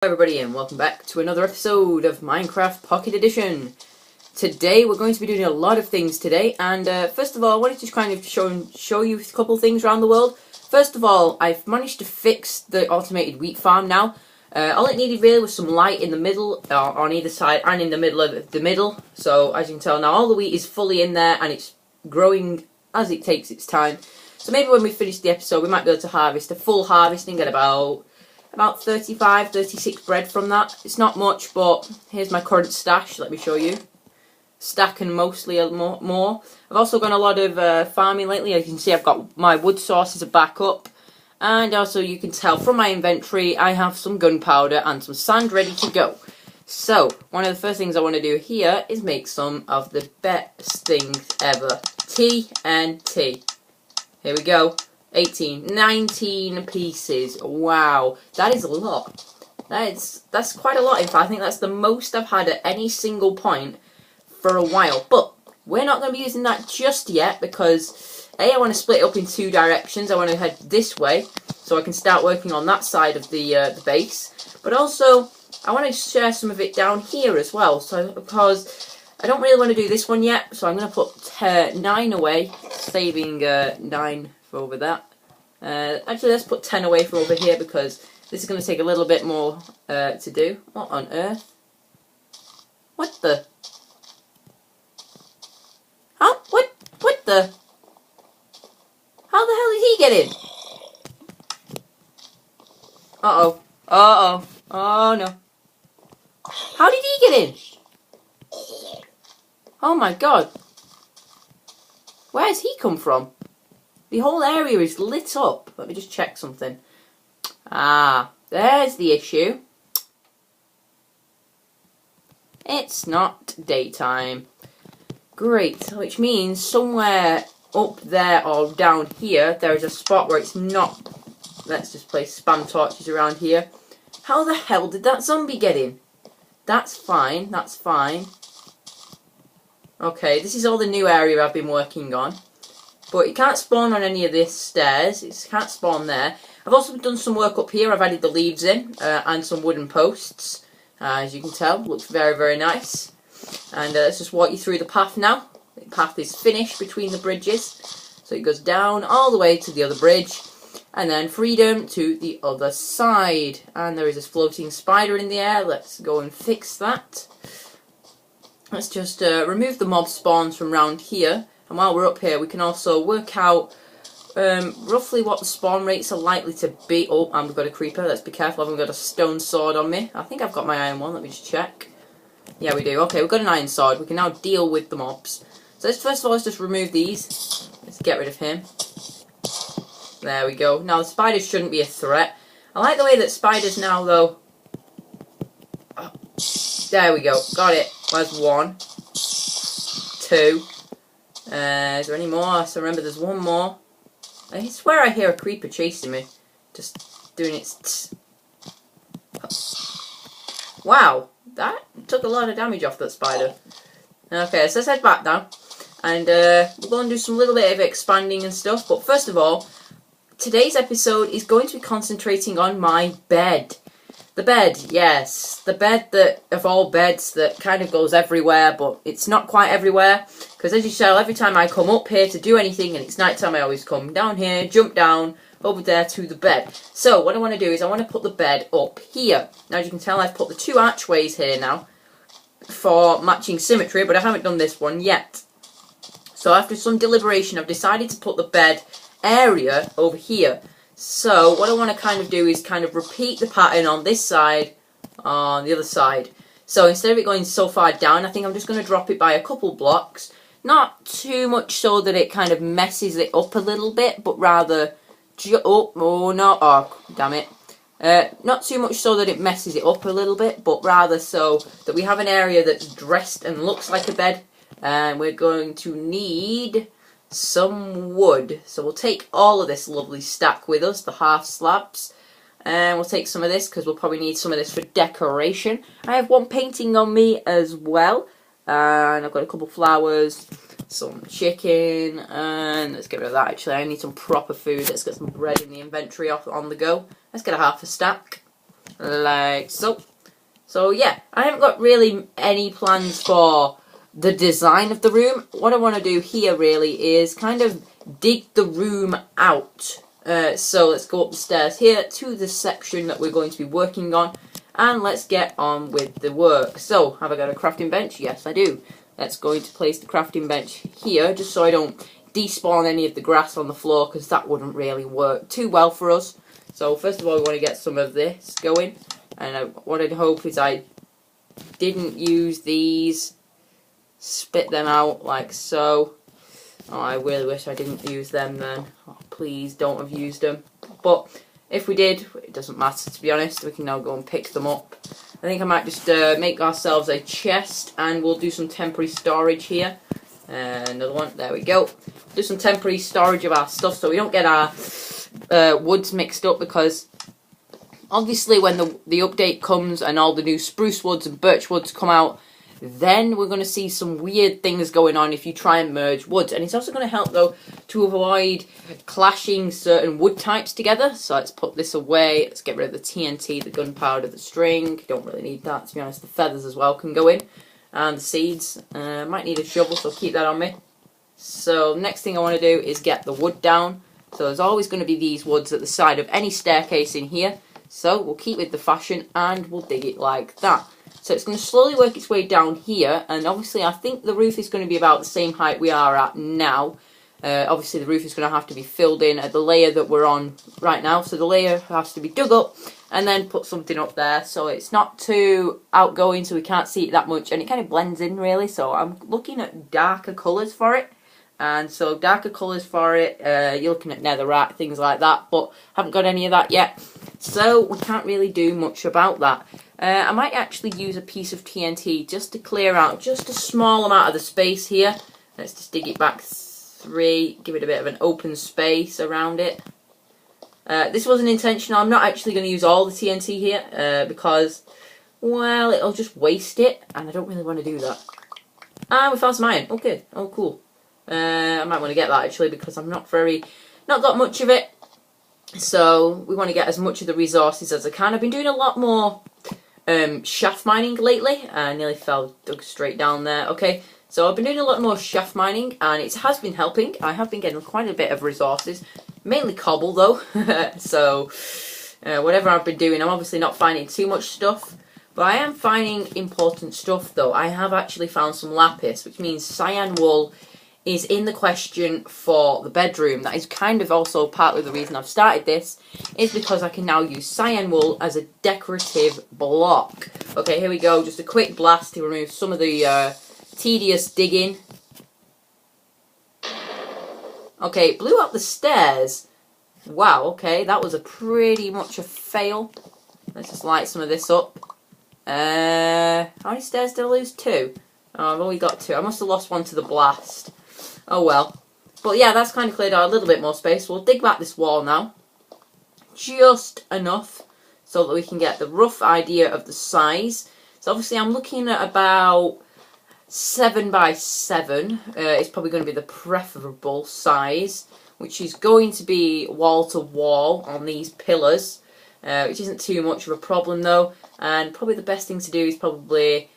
Hello everybody and welcome back to another episode of Minecraft Pocket Edition. Today we're going to be doing a lot of things today, and first of all I wanted to kind of show you a couple things around the world. First of all, I've managed to fix the automated wheat farm now. All it needed really was some light in the middle, on either side and in the middle of the middle. So as you can tell now, all the wheat is fully in there and it's growing as it takes its time. So maybe when we finish the episode we might be able to harvest a full harvest and get about 35, 36 bread from that. It's not much, but here's my current stash. Let me show you. Stacking mostly more. I've also done a lot of farming lately. As you can see, I've got my wood sources of backup. And also you can tell from my inventory, I have some gunpowder and some sand ready to go. So, one of the first things I want to do here is make some of the best things ever. TNT. Here we go. 18, 19 pieces. Wow, that is a lot. That's quite a lot. In fact, I think that's the most I've had at any single point for a while. But we're not going to be using that just yet because I want to split it up in two directions. I want to head this way so I can start working on that side of the base. But also, I want to share some of it down here as well. So because I don't really want to do this one yet, so I'm going to put 9 away, saving 9 over that. Actually, let's put 10 away from over here because this is going to take a little bit more to do. What on earth? What the? How? What the? How the hell did he get in? Uh-oh. Uh-oh. Oh, no. How did he get in? Oh, my God. Where has he come from? The whole area is lit up. Let me just check something. Ah, there's the issue. It's not daytime. Great, which means somewhere up there or down here, there is a spot where it's not. Let's just place spam torches around here. How the hell did that zombie get in? That's fine, that's fine. Okay, this is all the new area I've been working on. But it can't spawn on any of these stairs. It can't spawn there. I've also done some work up here. I've added the leaves in and some wooden posts. As you can tell, looks very, very nice. And let's just walk you through the path now. The path is finished between the bridges. So it goes down all the way to the other bridge. And then freedom to the other side. And there is this floating spider in the air. Let's go and fix that. Let's just remove the mob spawns from round here. And while we're up here, we can also work out roughly what the spawn rates are likely to be. Oh, and we've got a creeper. Let's be careful. I haven't got a stone sword on me. I think I've got my iron one. Let me just check. Yeah, we do. Okay, we've got an iron sword. We can now deal with the mobs. So first of all, let's just remove these. Let's get rid of him. There we go. Now, the spiders shouldn't be a threat. I like the way that spiders now, though. Oh, there we go. Got it. Where's 1? 2. Is there any more? So remember, there's one more. I swear I hear a creeper chasing me. Just doing its... Wow, that took a lot of damage off that spider. Okay, so let's head back now. And we're going to do some little bit of expanding and stuff. But first of all, today's episode is going to be concentrating on my bed. The bed, yes. The bed that, of all beds, that kind of goes everywhere, but it's not quite everywhere. Because as you tell, every time I come up here to do anything and it's night time, I always come down here, jump down, over there to the bed. So what I want to do is I want to put the bed up here. Now as you can tell, I've put the 2 archways here now for matching symmetry, but I haven't done this one yet. So after some deliberation, I've decided to put the bed area over here. So what I want to kind of do is kind of repeat the pattern on this side, on the other side. So instead of it going so far down, I think I'm just going to drop it by a couple blocks. Not too much so that it kind of messes it up a little bit, but rather... Oh, damn it. Not too much so that it messes it up a little bit, but rather so that we have an area that's dressed and looks like a bed. And we're going to need some wood. So we'll take all of this lovely stack with us, the half slabs. And we'll take some of this because we'll probably need some of this for decoration. I have one painting on me as well. And I've got a couple flowers, some chicken, and let's get rid of that actually. I need some proper food. Let's get some bread in the inventory off on the go. Let's get a half a stack. like so. So yeah, I haven't got really any plans for the design of the room. What I want to do here really is kind of dig the room out. So let's go up the stairs here to the section that we're going to be working on, and let's get on with the work. So, have I got a crafting bench? Yes, I do. Let's go to place the crafting bench here, just so I don't despawn any of the grass on the floor, because that wouldn't really work too well for us. So first of all, we want to get some of this going, and what I'd hope is I didn't use these, spit them out like so. Oh, I really wish I didn't use them then. Oh, please don't have used them. But if we did, it doesn't matter, to be honest. We can now go and pick them up. I think I might just make ourselves a chest, and we'll do some temporary storage here. Another one, there we go. Do some temporary storage of our stuff so we don't get our woods mixed up, because obviously when the update comes and all the new spruce woods and birch woods come out, then we're going to see some weird things going on if you try and merge woods. And it's also going to help, though, to avoid clashing certain wood types together. So let's put this away. Let's get rid of the TNT, the gunpowder, the string. Don't really need that, to be honest. The feathers as well can go in. And the seeds. Might need a shovel, so keep that on me. So next thing I want to do is get the wood down. So there's always going to be these woods at the side of any staircase in here. So we'll keep with the fashion and we'll dig it like that. So it's going to slowly work its way down here, and obviously I think the roof is going to be about the same height we are at now. Obviously the roof is going to have to be filled in at the layer that we're on right now, so the layer has to be dug up and then put something up there so it's not too outgoing, so we can't see it that much, and it kind of blends in really. So I'm looking at darker colours for it, and so darker colours for it, you're looking at netherrack, things like that, but haven't got any of that yet, so we can't really do much about that. I might actually use a piece of TNT just to clear out just a small amount of the space here. Let's just dig it back 3, give it a bit of an open space around it. This wasn't intentional. I'm not actually going to use all the TNT here because, well, it'll just waste it, and I don't really want to do that. And we found some iron. Okay, oh cool. I might want to get that actually, because I'm not got much of it. So we want to get as much of the resources as I can. I've been doing a lot more shaft mining lately. I nearly dug straight down there. Okay, so I've been doing a lot more shaft mining, and it has been helping. I have been getting quite a bit of resources, mainly cobble though. So whatever I've been doing, I'm obviously not finding too much stuff, but I am finding important stuff though. I have actually found some lapis, which means cyan wool is in the question for the bedroom. That is kind of also partly the reason I've started this, is because I can now use cyan wool as a decorative block. Okay, here we go, just a quick blast to remove some of the tedious digging. Okay, blew up the stairs. Wow, okay, that was pretty much a fail. Let's just light some of this up. How many stairs did I lose? 2. Oh, I've only got 2. I must have lost one to the blast. Oh well. But yeah, that's kind of cleared out a little bit more space. We'll dig back this wall now. Just enough so that we can get the rough idea of the size. So obviously I'm looking at about 7 by 7. It's probably going to be the preferable size, which is going to be wall to wall on these pillars, which isn't too much of a problem though. And probably the best thing to do is probably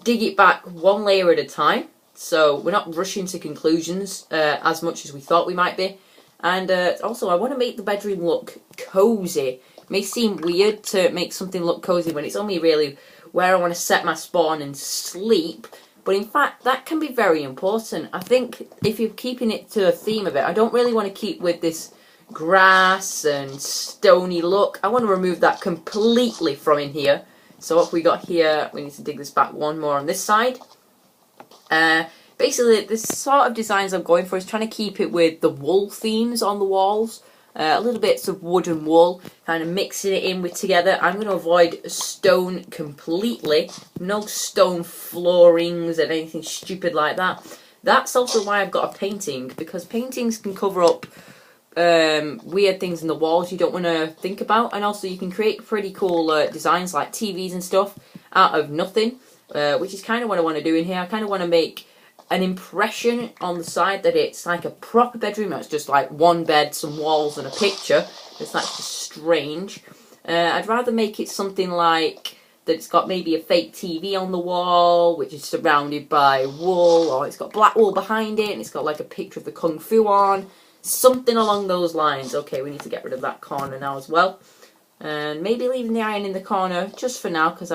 dig it back one layer at a time. So we're not rushing to conclusions as much as we thought we might be. And also I want to make the bedroom look cozy. It may seem weird to make something look cozy when it's only really where I want to set my spawn and sleep. But in fact, that can be very important. I think if you're keeping it to a theme of it, I don't really want to keep with this grass and stony look. I want to remove that completely from in here. So what we got here, we need to dig this back one more on this side. Basically, the sort of designs I'm going for is trying to keep it with the wool themes on the walls. A little bits of wood and wool, kind of mixing it in with together. I'm going to avoid stone completely. No stone floorings and anything stupid like that. That's also why I've got a painting, because paintings can cover up weird things in the walls you don't want to think about, and also you can create pretty cool designs like TVs and stuff out of nothing, which is kind of what I want to do in here. I kind of want to make an impression on the side that it's like a proper bedroom. It's just like one bed, some walls and a picture. It's like just strange. I'd rather make it something like that it's got maybe a fake TV on the wall, which is surrounded by wool, or it's got black wool behind it, and it's got like a picture of the Kung Fu on. Something along those lines. Okay, we need to get rid of that corner now as well. And maybe leaving the iron in the corner just for now, because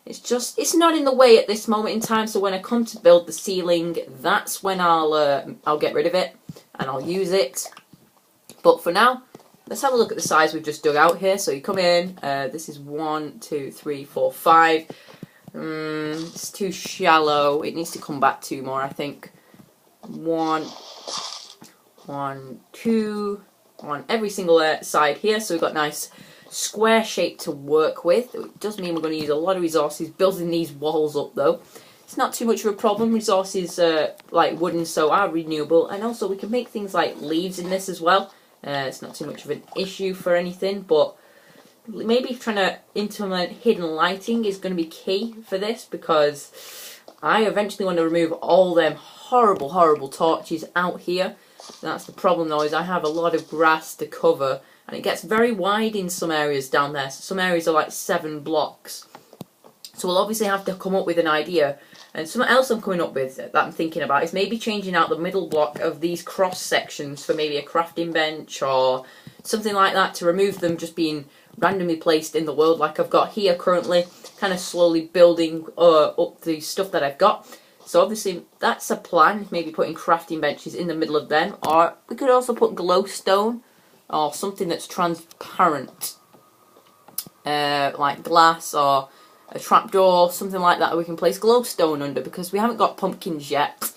it's not in the way at this moment in time, so when I come to build the ceiling, that's when I'll get rid of it, and I'll use it. But for now, let's have a look at the size we've just dug out here. So you come in, this is 1, 2, 3, 4, 5. It's too shallow. It needs to come back 2 more, I think. 1, 2, on every single side here. So we've got nice square shape to work with. It does mean we're going to use a lot of resources building these walls up, though. It's not too much of a problem. Resources like wood and so are renewable, and also we can make things like leaves in this as well. It's not too much of an issue for anything, but maybe trying to implement hidden lighting is going to be key for this, because I eventually want to remove all them horrible torches out here. That's the problem though, is I have a lot of grass to cover, and it gets very wide in some areas down there. So some areas are like 7 blocks. So we'll obviously have to come up with an idea. And something else I'm coming up with that I'm thinking about is maybe changing out the middle block of these cross sections for maybe a crafting bench or something like that, to remove them just being randomly placed in the world like I've got here currently, kind of slowly building up the stuff that I've got. So obviously that's a plan, maybe putting crafting benches in the middle of them, or we could also put glowstone or something that's transparent, like glass or a trapdoor, something like that we can place glowstone under, because we haven't got pumpkins yet.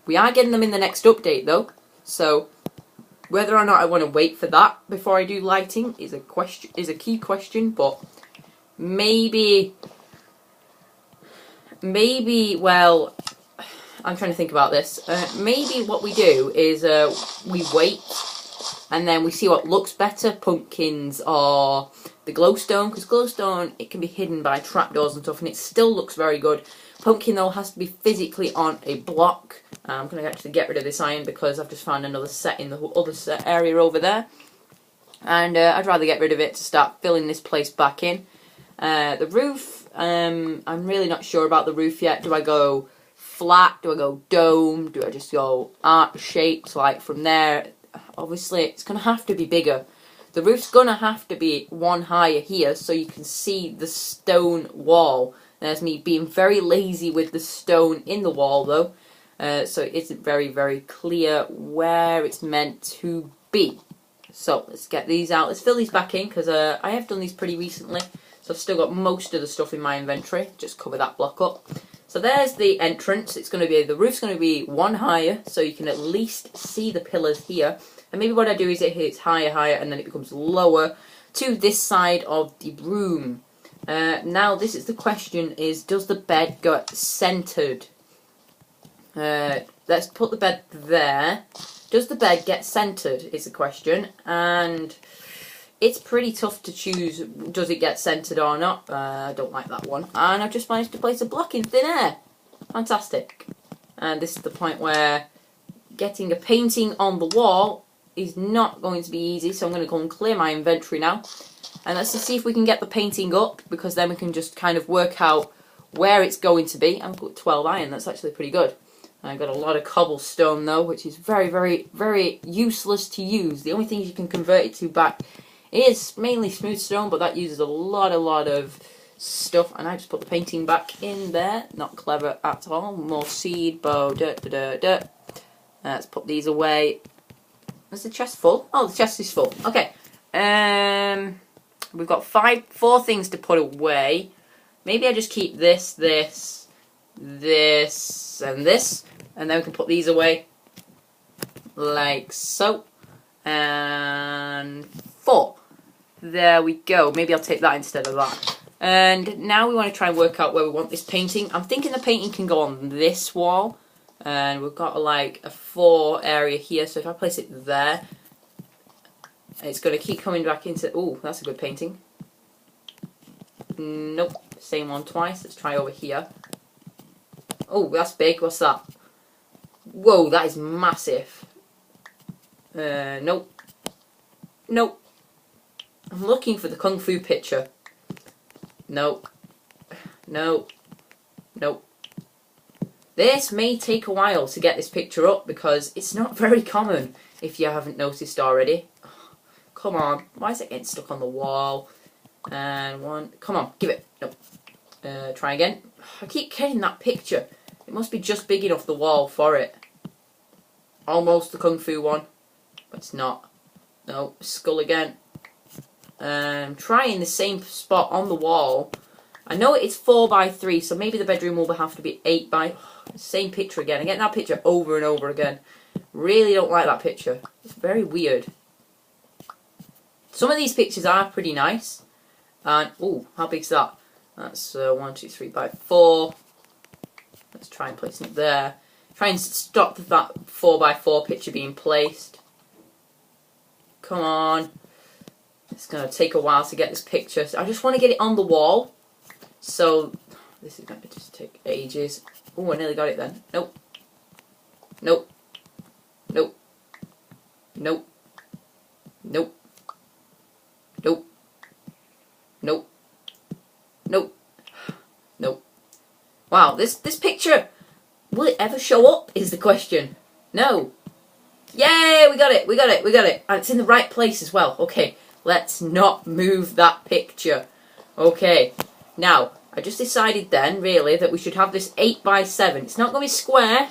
We are getting them in the next update though, so whether or not I want to wait for that before I do lighting is a key question. But maybe, well, I'm trying to think about this. Maybe what we do is we wait, and then we see what looks better, pumpkins or the glowstone, because glowstone, it can be hidden by trapdoors and stuff, and it still looks very good. Pumpkin though has to be physically on a block. I'm going to actually get rid of this iron because I've just found another set in the other set area over there, and I'd rather get rid of it to start filling this place back in. The roof, I'm really not sure about the roof yet. Do I go flat? Do I go dome? Do I just go arc shaped? Like from there, obviously it's going to have to be bigger. The roof's going to have to be 1 higher here so you can see the stone wall. There's me being very lazy with the stone in the wall though, so it isn't very clear where it's meant to be. So let's get these out. Let's fill these back in, because I have done these pretty recently, so I've still got most of the stuff in my inventory. Just cover that block up. So there's the entrance. It's going to be, the roof's going to be 1 higher, so you can at least see the pillars here. And maybe what I do is it hits higher, and then it becomes lower to this side of the room. Now this is the question, is does the bed get centered? Let's put the bed there. Does the bed get centered is the question, and it's pretty tough to choose, does it get centered or not. I don't like that one, and I've just managed to place a block in thin air. Fantastic. And this is the point where getting a painting on the wall is not going to be easy, so I'm going to go and clear my inventory now. And let's just see if we can get the painting up, because then we can just kind of work out where it's going to be. I've got 12 iron, that's actually pretty good. I've got a lot of cobblestone though, which is very useless to use. The only thing you can convert it to back is mainly smooth stone, but that uses a lot of stuff. And I just put the painting back in there. Not clever at all. More seed, bow, Let's put these away. Is the chest full? Oh, the chest is full. Okay. We've got 4 things to put away. Maybe I just keep this, and this, and then we can put these away like so. And 4. There we go. Maybe I'll take that instead of that. And now we want to try and work out where we want this painting. I'm thinking the painting can go on this wall. And we've got like a 4 area here, so if I place it there, it's going to keep coming back into... Oh, that's a good painting. Nope, same one twice. Let's try over here. Oh, that's big. What's that? Whoa, that is massive. Nope. Nope. I'm looking for the Kung Fu picture. Nope. No. Nope. This may take a while to get this picture up because it's not very common, if you haven't noticed already. Oh, come on. Why is it getting stuck on the wall? And one. Come on. Give it. Nope. Try again. I keep getting that picture. It must be just big enough the wall for it. Almost the Kung Fu one. But it's not. No. Skull again. Trying the same spot on the wall. I know it's 4x3, so maybe the bedroom will have to be 8x. Same picture again. I'm getting that picture over and over again. Really don't like that picture. It's very weird. Some of these pictures are pretty nice. And, ooh, how big's that? That's 1, 2, 3 by 4. Let's try and place it there. Try and stop that 4x4 picture being placed. Come on. It's going to take a while to get this picture. So I just want to get it on the wall. So, this is going to just take ages. Oh, I nearly got it then. Nope. Nope. Nope. Nope. Nope. Nope. Nope. Nope. Nope. Wow, this picture, will it ever show up is the question. No. Yay, we got it, we got it, we got it. And it's in the right place as well. Okay, let's not move that picture. Okay, now, I just decided then, really, that we should have this 8x7. It's not going to be square,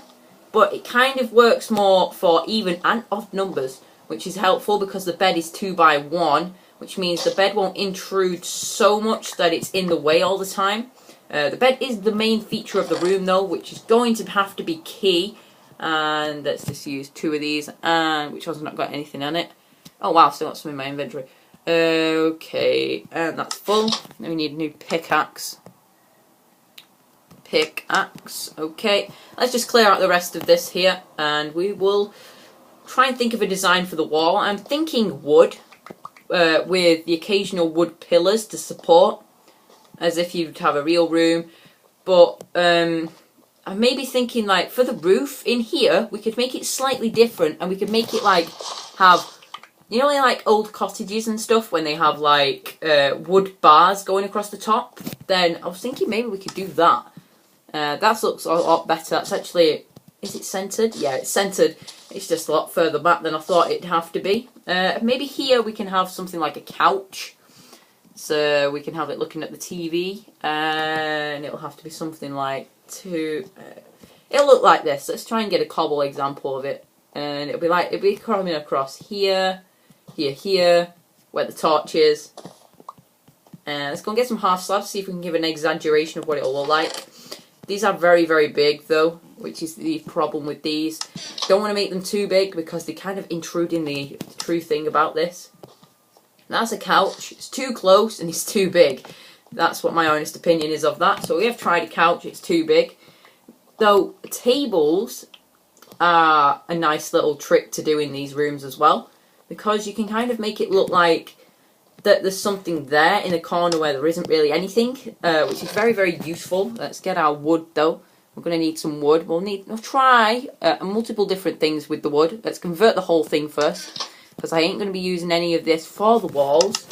but it kind of works more for even and odd numbers, which is helpful because the bed is 2x1, which means the bed won't intrude so much that it's in the way all the time. The bed is the main feature of the room, though, which is going to have to be key. And let's just use 2 of these, which has not got anything on it. Oh, wow, still got some in my inventory. Okay, and that's full. Then we need a new pickaxe. Pickaxe. Okay, let's just clear out the rest of this here, and we will try and think of a design for the wall. I'm thinking wood, with the occasional wood pillars to support, as if you'd have a real room. But I'm maybe thinking, like, for the roof in here, we could make it slightly different, and we could make it like have, you know, like old cottages and stuff when they have like wood bars going across the top. Then I was thinking maybe we could do that. That looks a lot better. That's actually, is it centered? Yeah, it's centered. It's just a lot further back than I thought it'd have to be. Maybe here we can have something like a couch. So we can have it looking at the TV. And it'll have to be something like it'll look like this. Let's try and get a cobble example of it. And it'll be coming across here, here, where the torch is. And let's go and get some half slabs, see if we can give an exaggeration of what it'll look like. These are very, very big, though, which is the problem with these. Don't want to make them too big because they kind of intrude in the true thing about this. That's a couch. It's too close and it's too big. That's what my honest opinion is of that. So we have tried a couch. It's too big. Though tables are a nice little trick to do in these rooms as well, because you can kind of make it look like that there's something there in a corner where there isn't really anything, which is very, very useful. Let's get our wood, though. We're going to need some wood. We'll try multiple different things with the wood. Let's convert the whole thing first, because I ain't going to be using any of this for the walls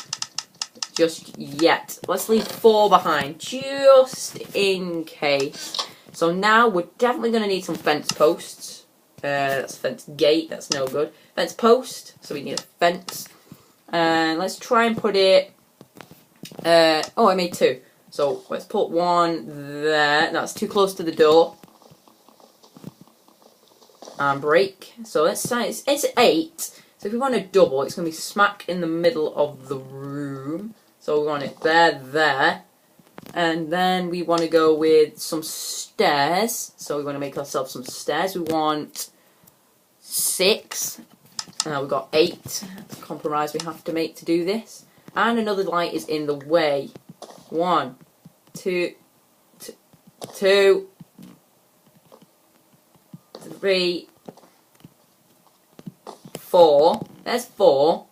just yet. Let's leave 4 behind, just in case. So now we're definitely going to need some fence posts. That's fence gate, that's no good. Fence post, so we need a fence. And let's try and put it... oh, I made 2. So let's put 1 there. That's too close to the door. And break. So let's say it's 8. So if we want a double, it's going to be smack in the middle of the room. So we want it there. And then we want to go with some stairs. So we want to make ourselves some stairs. We want 6. Now we've got 8. That's a compromise we have to make to do this. And another light is in the way. 1, 2, 2, 3, 4. There's 4.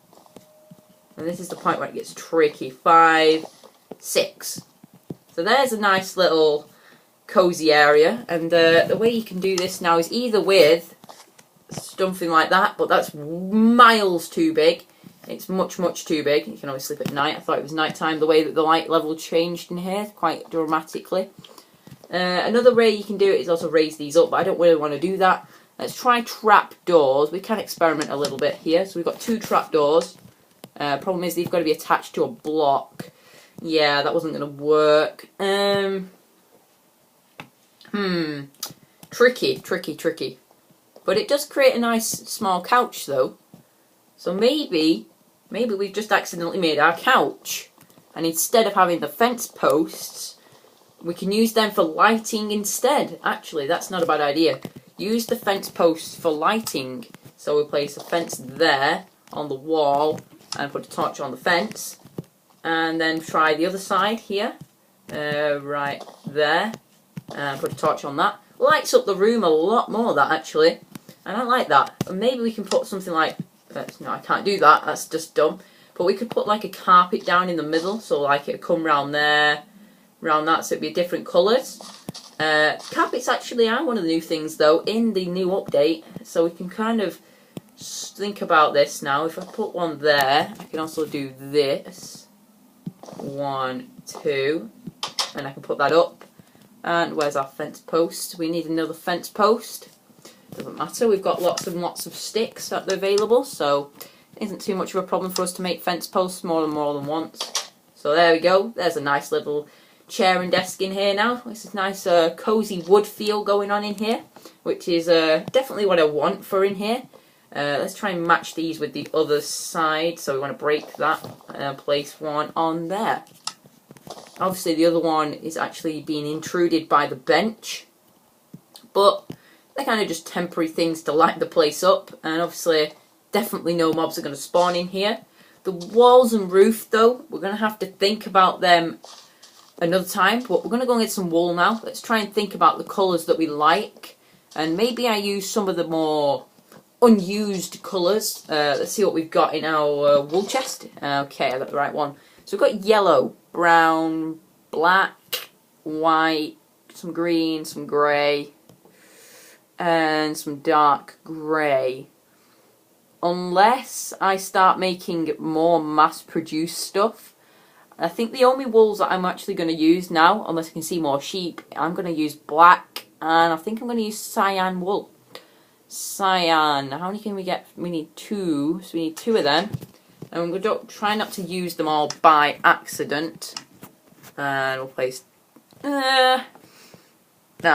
And this is the point where it gets tricky. 5, 6. So there's a nice little cozy area. And the way you can do this now is either with something like that, but that's miles too big. It's much, much too big. You can only sleep at night. I thought it was night time, the way that the light level changed in here quite dramatically. Another way you can do it is also raise these up, but I don't really want to do that. Let's try trap doors. We can experiment a little bit here. So we've got 2 trap doors. Problem is they've got to be attached to a block. Yeah, that wasn't going to work. Tricky. But it does create a nice small couch though. So maybe we've just accidentally made our couch. And instead of having the fence posts, we can use them for lighting instead. Actually, that's not a bad idea. Use the fence posts for lighting. So we place a fence there on the wall and put a torch on the fence. And then try the other side here. Right there. And put a torch on that. Lights up the room a lot more, that actually. And I like that. And maybe we can put something like... no, I can't do that. That's just dumb. But we could put like a carpet down in the middle. So like it would come round there. Round that, so it'd be different colours. Carpets actually are one of the new things though in the new update. So we can kind of think about this now. If I put one there, I can also do this. 1, 2. And I can put that up. And where's our fence post? We need another fence post. Doesn't matter, we've got lots and lots of sticks that are available, so it isn't too much of a problem for us to make fence posts more than once. So there we go, there's a nice little chair and desk in here now. This is nice cosy wood feel going on in here, which is definitely what I want for in here. Let's try and match these with the other side, so we want to break that and place one on there. Obviously the other one is actually being intruded by the bench, but they're kind of just temporary things to light the place up, and obviously definitely no mobs are going to spawn in here. The walls and roof though, we're going to have to think about them another time, but we're going to go and get some wool now. Let's try and think about the colours that we like, and maybe I use some of the more unused colours. Let's see what we've got in our wool chest. Okay, I got the right one. So we've got yellow, brown, black, white, some green, some grey, and some dark grey. Unless I start making more mass-produced stuff. I think the only wools that I'm actually going to use now, unless I can see more sheep, I'm going to use black, and I think I'm going to use cyan wool. Cyan, how many can we get? We need 2, so we need 2 of them. And we're going to try not to use them all by accident. And we'll place... now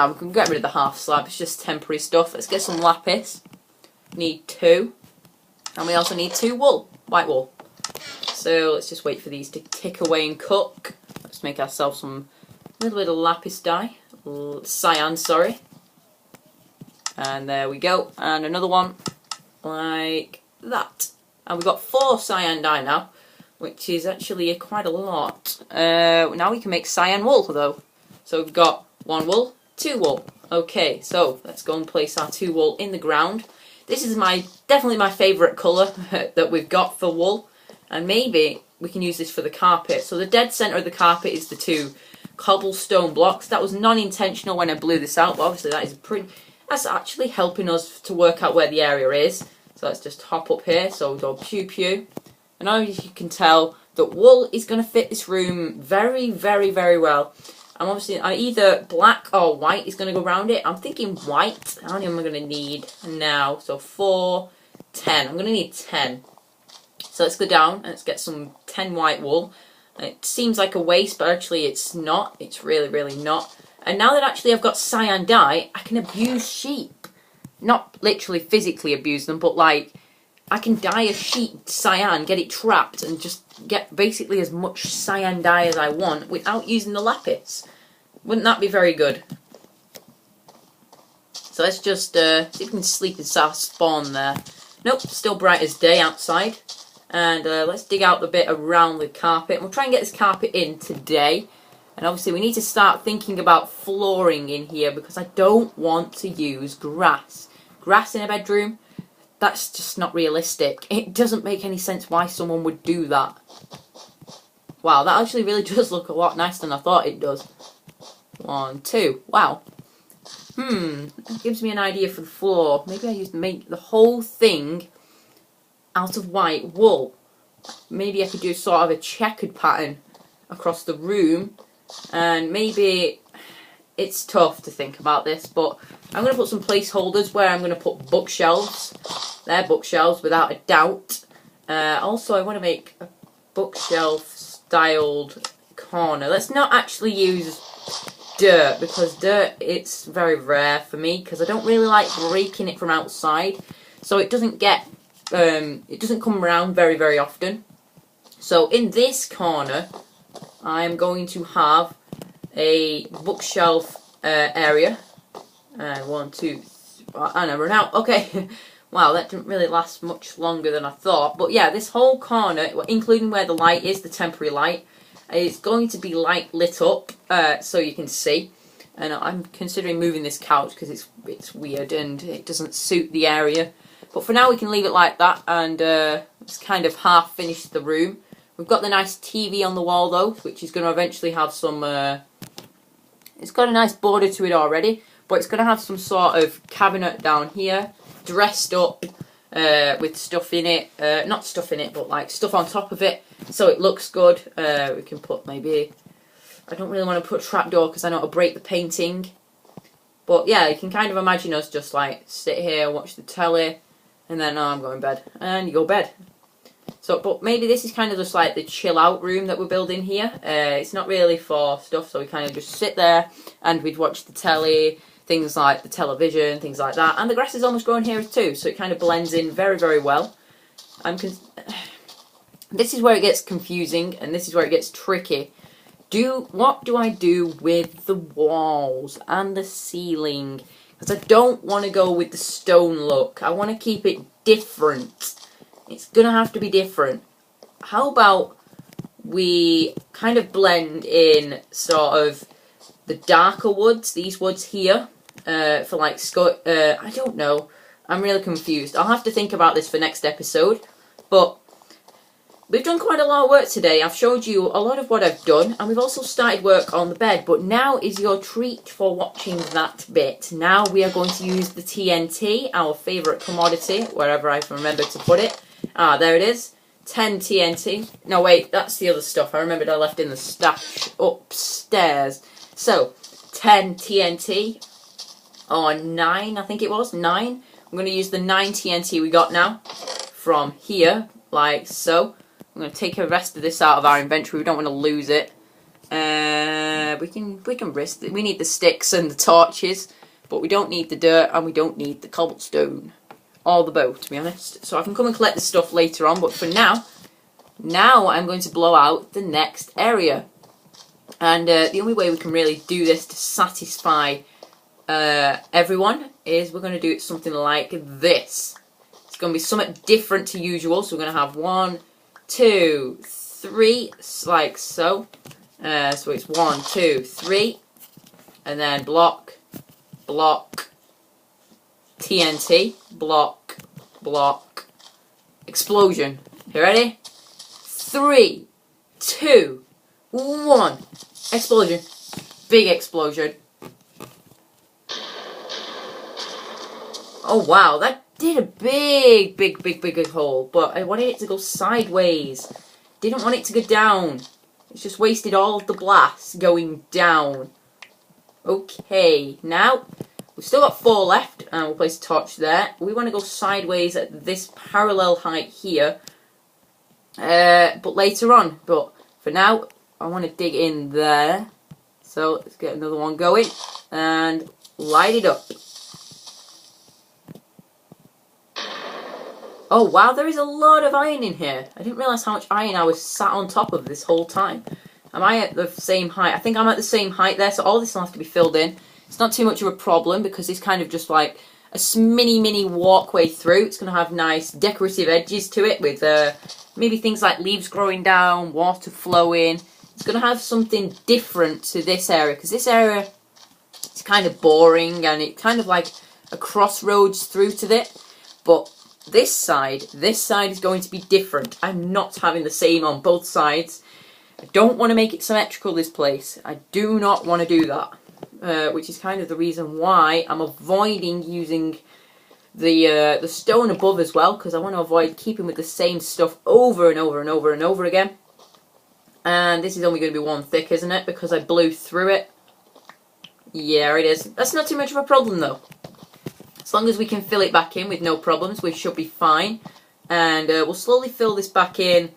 we can get rid of the half slab, it's just temporary stuff. Let's get some lapis. Need 2. And we also need 2 wool, white wool. So let's just wait for these to tick away and cook. Let's make ourselves some little bit of lapis dye. Cyan, sorry. And there we go. And another one like that. And we've got 4 cyan dye now, which is actually quite a lot. Now we can make cyan wool though. So we've got 1 wool, 2 wool. Okay, so let's go and place our 2 wool in the ground. This is definitely my favourite colour that we've got for wool. And maybe we can use this for the carpet. So the dead centre of the carpet is the 2 cobblestone blocks. That was non-intentional when I blew this out, but obviously that's actually helping us to work out where the area is. So let's just hop up here. So we'll go pew pew. And as you can tell, that wool is going to fit this room very, very, very well. I'm obviously either black or white is going to go around it. I'm thinking white. How many am I going to need now? So 4, 10. I'm going to need 10. So let's go down and let's get some 10 white wool. It seems like a waste, but actually it's not. It's really, really not. And now that actually I've got cyan dye, I can abuse sheep. Not literally physically abuse them, but like I can dye a sheep cyan, get it trapped, and just get basically as much cyan dye as I want without using the lapis. Wouldn't that be very good? So let's just see if we can sleep inside spawn there. Nope, still bright as day outside. And let's dig out the bit around the carpet. We'll try and get this carpet in today. And obviously we need to start thinking about flooring in here because I don't want to use grass. Grass in a bedroom, that's just not realistic. It doesn't make any sense why someone would do that. Wow, that actually really does look a lot nicer than I thought it does. 1, 2, wow. That gives me an idea for the floor. Maybe I make the whole thing out of white wool. maybe I could do sort of a checkered pattern across the room, and maybe it's tough to think about this, but I'm going to put some placeholders where I'm going to put bookshelves. They're bookshelves without a doubt. Also, I want to make a bookshelf styled corner. Let's not actually use dirt, because dirt, it's very rare for me, because I don't really like breaking it from outside, so it doesn't get it doesn't come around very often. So in this corner I'm going to have a bookshelf area. One, two, and I run out. Okay. Wow, that didn't really last much longer than I thought. But yeah, this whole corner, including where the light is, the temporary light, is going to be light lit up, so you can see. And I'm considering moving this couch because it's weird and it doesn't suit the area. But for now we can leave it like that, and it's kind of half finished the room. We've got the nice TV on the wall though, which is going to eventually have some... it's got a nice border to it already, but it's going to have some sort of cabinet down here, dressed up with stuff in it. Not stuff in it, but like stuff on top of it, so it looks good. We can put maybe... I don't really want to put a trapdoor because I know it'll break the painting. But yeah, you can kind of imagine us just like sit here, watch the telly, and then I'm going to bed. And you go to bed. So, but maybe this is kind of just like the chill out room that we're building here. It's not really for stuff, so we kind of just sit there and we'd watch the telly, things like the television, things like that. And the grass is almost growing here too, so it kind of blends in very well. This is where it gets confusing, and this is where it gets tricky. What do I do with the walls and the ceiling? Because I don't want to go with the stone look. I want to keep it different. It's going to have to be different. How about we kind of blend in sort of the darker woods, these woods here, for like, I don't know. I'm really confused. I'll have to think about this for next episode. But we've done quite a lot of work today. I've showed you a lot of what I've done, and we've also started work on the bed, but now is your treat for watching that bit. Now we are going to use the TNT, our favourite commodity, wherever I can remember to put it. Ah, there it is. 10 TNT. No, wait, that's the other stuff. I remembered I left in the stash upstairs. So, 10 TNT, or 9, I think it was, 9. I'm going to use the 9 TNT we got now from here, like so. I'm going to take the rest of this out of our inventory. We don't want to lose it. We can risk it. We need the sticks and the torches, but we don't need the dirt and we don't need the cobblestone. Or the bow, to be honest. So I can come and collect the stuff later on, but for now I'm going to blow out the next area. And the only way we can really do this to satisfy everyone is we're going to do it something like this. It's going to be something different to usual, so we're going to have 1, 2, 3, like so. So it's 1, 2, 3, and then block, TNT, block, explosion. You ready? 3, 2, 1, explosion. Big explosion. Oh wow, that did a big hole, but I wanted it to go sideways. Didn't want it to go down. It's just wasted all of the blast going down. Okay, now we've still got 4 left, and we'll place a torch there. We want to go sideways at this parallel height here, but later on. But for now, I want to dig in there. So let's get another one going and light it up. Oh wow, there is a lot of iron in here. I didn't realise how much iron I was sat on top of this whole time. Am I at the same height? I think I'm at the same height there, so all this will have to be filled in. It's not too much of a problem because it's kind of just like a mini walkway through. It's going to have nice decorative edges to it with maybe things like leaves growing down, water flowing. It's going to have something different to this area, because this area is kind of boring and it's kind of like a crossroads through to it. But this side is going to be different. I'm not having the same on both sides. I don't want to make it symmetrical, this place. I do not want to do that. Which is kind of the reason why I'm avoiding using the stone above as well, because I want to avoid keeping with the same stuff over and over and over and over again. And this is only going to be one thick, isn't it? Because I blew through it. Yeah, it is. That's not too much of a problem, though. As long as we can fill it back in with no problems, we should be fine. And we'll slowly fill this back in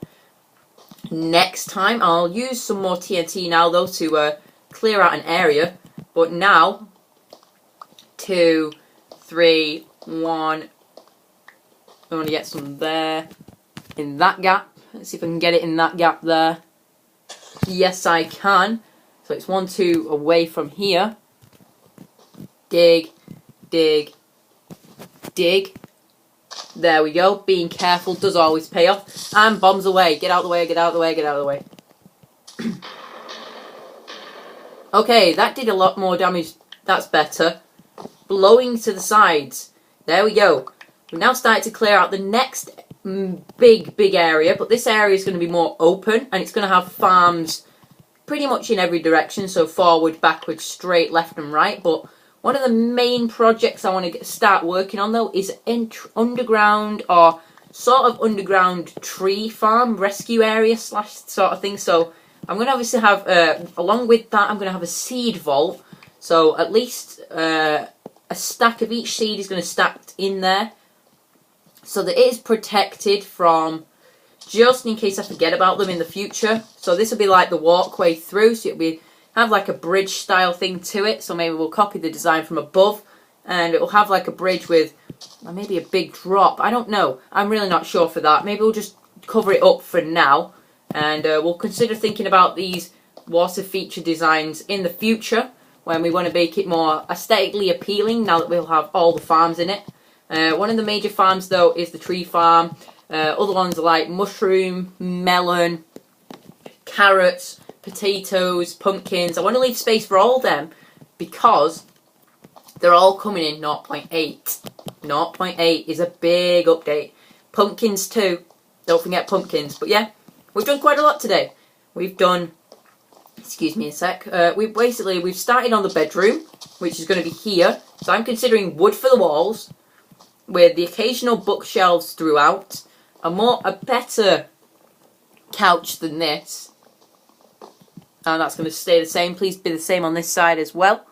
next time. I'll use some more TNT now, though, to clear out an area. But now, 2, 3, 1. I want to get some there. In that gap. Let's see if I can get it in that gap there. Yes, I can. So it's 1, 2 away from here. Dig, dig, dig. There we go. Being careful does always pay off. And bombs away. Get out of the way, get out of the way, get out of the way. Okay, that did a lot more damage. That's better. Blowing to the sides. There we go. We've now started to clear out the next big area. But this area is going to be more open. And it's going to have farms pretty much in every direction. So forward, backward, straight, left and right. But one of the main projects I want to start working on, though, is underground or sort of underground tree farm rescue area slash sort of thing. So I'm going to obviously have, along with that, I'm going to have a seed vault. So at least a stack of each seed is going to stack in there, so that it is protected from, just in case I forget about them in the future. So this will be like the walkway through, so it'll be have like a bridge style thing to it. So maybe we'll copy the design from above, and it will have like a bridge with maybe a big drop. I don't know. I'm really not sure for that. Maybe we'll just cover it up for now, and we'll consider thinking about these water feature designs in the future when we want to make it more aesthetically appealing, now that we'll have all the farms in it. One of the major farms, though, is the tree farm. Other ones are like mushroom, melon, carrots, potatoes, pumpkins. I want to leave space for all of them because they're all coming in 0.8. 0.8 is a big update. Pumpkins too. Don't forget pumpkins. But yeah, we've done quite a lot today. We've done, excuse me a sec, we've started on the bedroom, which is going to be here. So I'm considering wood for the walls, with the occasional bookshelves throughout. A better couch than this. And that's going to stay the same. Please be the same on this side as well.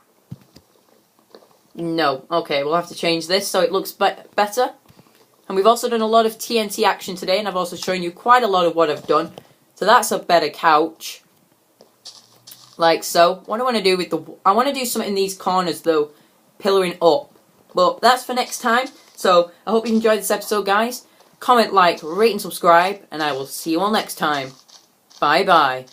No. Okay, we'll have to change this so it looks better. And we've also done a lot of TNT action today, and I've also shown you quite a lot of what I've done. So that's a better couch. Like so. What I want to do with I want to do something in these corners, though. Pillaring up. But that's for next time. So I hope you enjoyed this episode, guys. Comment, like, rate and subscribe, and I will see you all next time. Bye bye.